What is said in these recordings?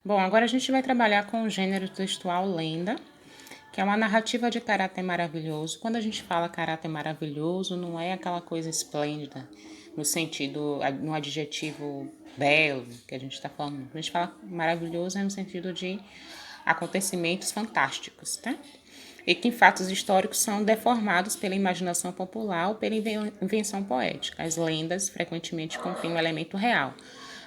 Bom, agora a gente vai trabalhar com o gênero textual lenda, que é uma narrativa de caráter maravilhoso. Quando a gente fala caráter maravilhoso, não é aquela coisa esplêndida, no sentido, no adjetivo belo que a gente está falando. A gente fala maravilhoso é no sentido de acontecimentos fantásticos, tá? E que fatos históricos são deformados pela imaginação popular ou pela invenção poética. As lendas frequentemente contêm um elemento real,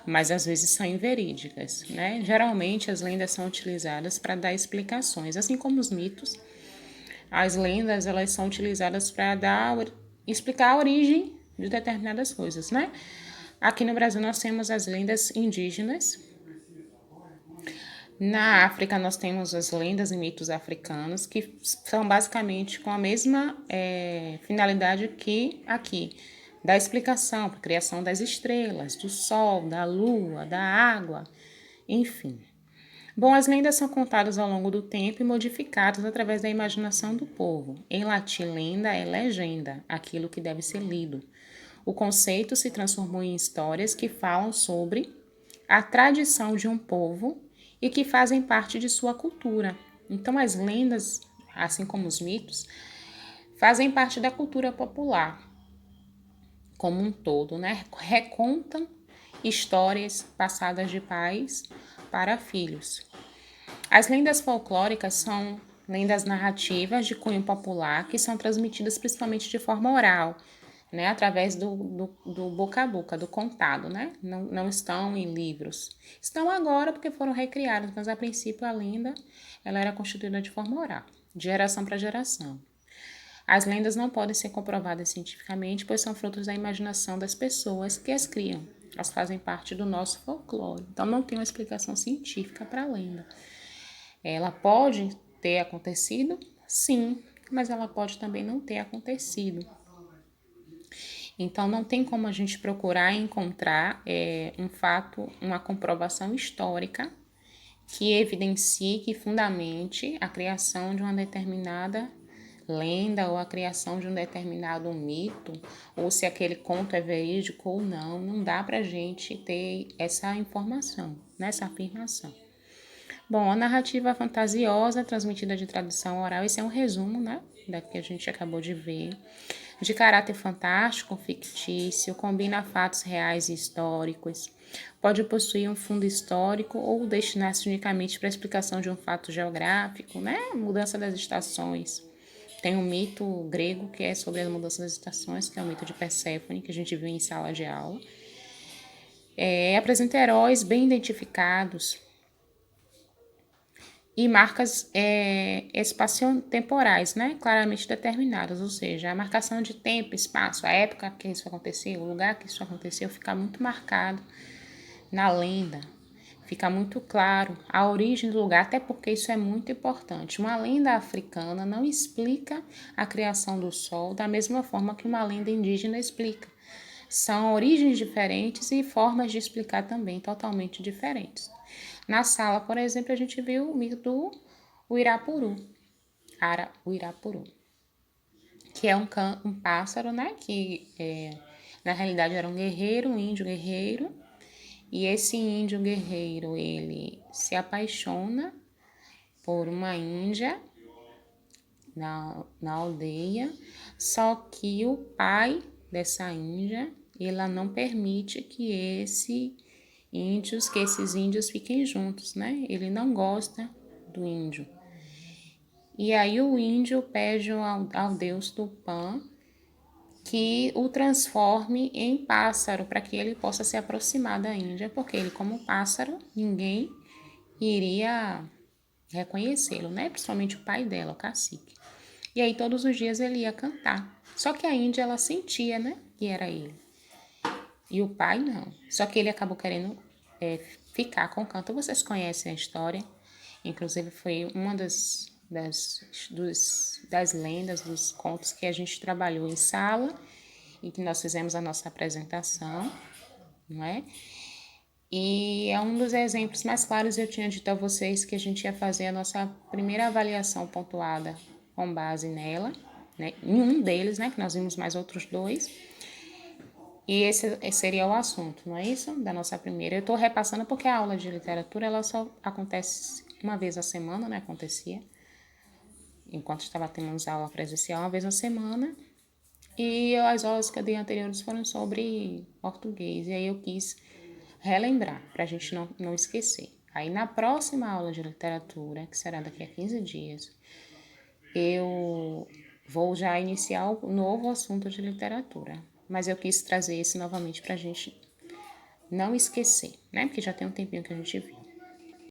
mas às vezes são inverídicas, né? Geralmente as lendas são utilizadas para dar explicações, assim como os mitos. As lendas elas são utilizadas para explicar a origem de determinadas coisas, né? Aqui no Brasil nós temos as lendas indígenas. Na África, nós temos as lendas e mitos africanos, que são basicamente com a mesma finalidade que aqui, da explicação para a criação das estrelas, do sol, da lua, da água, enfim. Bom, as lendas são contadas ao longo do tempo e modificadas através da imaginação do povo. Em latim, lenda é legenda, aquilo que deve ser lido. O conceito se transformou em histórias que falam sobre a tradição de um povo e que fazem parte de sua cultura. Então, as lendas, assim como os mitos, fazem parte da cultura popular como um todo, né? Recontam histórias passadas de pais para filhos. As lendas folclóricas são lendas narrativas de cunho popular que são transmitidas principalmente de forma oral, né, através do boca a boca, do contado, né? Não estão em livros. Estão agora porque foram recriadas, mas a princípio a lenda ela era constituída de forma oral, de geração para geração. As lendas não podem ser comprovadas cientificamente, pois são frutos da imaginação das pessoas que as criam. Elas fazem parte do nosso folclore. Então não tem uma explicação científica para a lenda. Ela pode ter acontecido? Sim, mas ela pode também não ter acontecido. Então, não tem como a gente procurar encontrar um fato, uma comprovação histórica que evidencie, que fundamente a criação de uma determinada lenda ou a criação de um determinado mito, ou se aquele conto é verídico ou não. Não dá para a gente ter essa informação, essa afirmação. Bom, a narrativa fantasiosa transmitida de tradição oral, esse é um resumo, né, da que a gente acabou de ver. De caráter fantástico, fictício, combina fatos reais e históricos. Pode possuir um fundo histórico ou destinar-se unicamente para a explicação de um fato geográfico, né? Mudança das estações. Tem um mito grego que é sobre a mudança das estações, que é o mito de Perséfone, que a gente viu em sala de aula. Apresenta heróis bem identificados, e marcas espaciotemporais, né, claramente determinadas, ou seja, a marcação de tempo, espaço, a época que isso aconteceu, o lugar que isso aconteceu, fica muito marcado na lenda, fica muito claro a origem do lugar, até porque isso é muito importante. Uma lenda africana não explica a criação do sol da mesma forma que uma lenda indígena explica. São origens diferentes e formas de explicar também totalmente diferentes. Na sala, por exemplo, a gente viu o mito do Uirapuru, o Irapuru, que é um pássaro, né? Que na realidade era um guerreiro, um índio guerreiro. E esse índio guerreiro, ele se apaixona por uma índia na aldeia, só que o pai dessa índia, ela não permite que esses índios fiquem juntos, né? Ele não gosta do índio. E aí o índio pede ao deus Tupã que o transforme em pássaro para que ele possa se aproximar da Índia, porque ele como pássaro, ninguém iria reconhecê-lo, né? Principalmente o pai dela, o cacique. E aí todos os dias ele ia cantar. Só que a Índia, ela sentia, né, que era ele. E o pai não. Só que ele acabou querendo ficar com o canto. Vocês conhecem a história. Inclusive foi uma das lendas, dos contos que a gente trabalhou em sala e que nós fizemos a nossa apresentação, não é? E é um dos exemplos mais claros. Eu tinha dito a vocês que a gente ia fazer a nossa primeira avaliação pontuada com base nela, né? Em um deles, né? Que nós vimos mais outros dois. E esse seria o assunto, não é isso? Da nossa primeira. Eu estou repassando porque a aula de literatura, ela só acontece uma vez a semana, né? Acontecia. Enquanto estava tendo aula presencial, uma vez na semana. E as aulas que eu dei anteriores foram sobre português. E aí eu quis relembrar, para a gente não esquecer. Aí na próxima aula de literatura, que será daqui a 15 dias, eu vou já iniciar o novo assunto de literatura. Mas eu quis trazer esse novamente para a gente não esquecer, né? Porque já tem um tempinho que a gente viu.